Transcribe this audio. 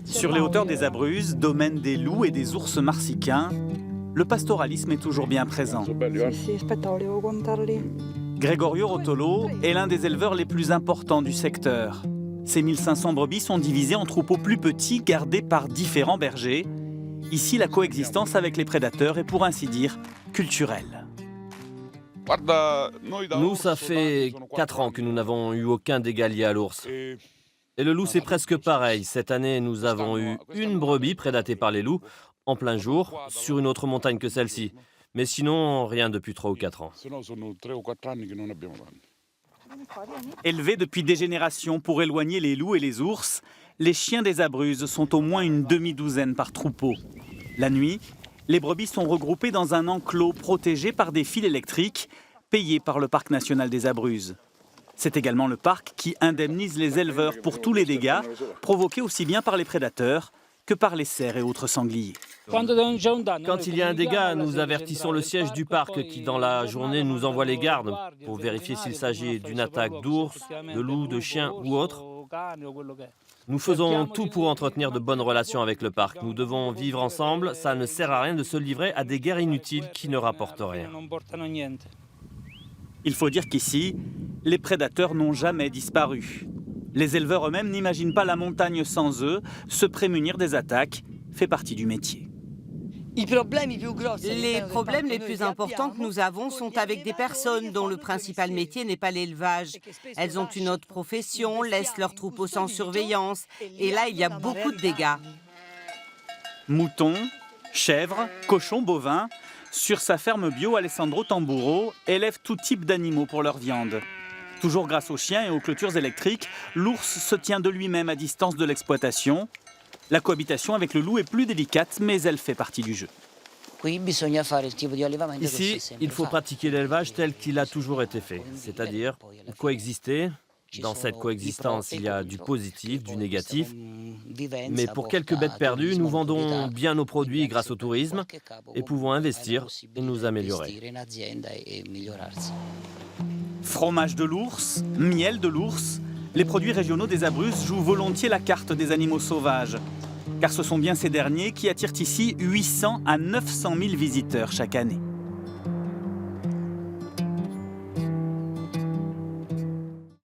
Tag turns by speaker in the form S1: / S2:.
S1: Sur les hauteurs des Abruzzes, domaine des loups et des ours marsicains, le pastoralisme est toujours bien présent. Gregorio Rotolo est l'un des éleveurs les plus importants du secteur. Ces 1500 brebis sont divisées en troupeaux plus petits gardés par différents bergers. Ici, la coexistence avec les prédateurs est pour ainsi dire culturelle.
S2: Nous, ça fait 4 ans que nous n'avons eu aucun dégât lié à l'ours. Et le loup, c'est presque pareil. Cette année, nous avons eu une brebis prédatée par les loups en plein jour, sur une autre montagne que celle-ci. Mais sinon, rien depuis 3 ou 4 ans.
S1: Élevés depuis des générations pour éloigner les loups et les ours, les chiens des Abruzzes sont au moins une demi-douzaine par troupeau. La nuit, les brebis sont regroupées dans un enclos protégé par des fils électriques payés par le Parc national des Abruzzes. C'est également le parc qui indemnise les éleveurs pour tous les dégâts provoqués aussi bien par les prédateurs que par les cerfs et autres sangliers.
S2: Quand il y a un dégât, nous avertissons le siège du parc qui, dans la journée, nous envoie les gardes pour vérifier s'il s'agit d'une attaque d'ours, de loups, de chiens ou autre. Nous faisons tout pour entretenir de bonnes relations avec le parc. Nous devons vivre ensemble. Ça ne sert à rien de se livrer à des guerres inutiles qui ne rapportent rien.
S1: Il faut dire qu'ici, les prédateurs n'ont jamais disparu. Les éleveurs eux-mêmes n'imaginent pas la montagne sans eux. Se prémunir des attaques fait partie du métier.
S3: Les problèmes les plus importants que nous avons sont avec des personnes dont le principal métier n'est pas l'élevage. Elles ont une autre profession, laissent leurs troupeaux sans surveillance. Et là, il y a beaucoup de dégâts.
S1: Moutons, chèvres, cochons, bovins. Sur sa ferme bio, Alessandro Tamburo élève tout type d'animaux pour leur viande. Toujours grâce aux chiens et aux clôtures électriques, l'ours se tient de lui-même à distance de l'exploitation. La cohabitation avec le loup est plus délicate, mais elle fait partie du jeu.
S2: Ici, il faut pratiquer l'élevage tel qu'il a toujours été fait, c'est-à-dire coexister. Dans cette coexistence, il y a du positif, du négatif. Mais pour quelques bêtes perdues, nous vendons bien nos produits grâce au tourisme et pouvons investir et nous améliorer.
S1: Fromage de l'ours, miel de l'ours, les produits régionaux des Abruzzes jouent volontiers la carte des animaux sauvages. Car ce sont bien ces derniers qui attirent ici 800 à 900 000 visiteurs chaque année.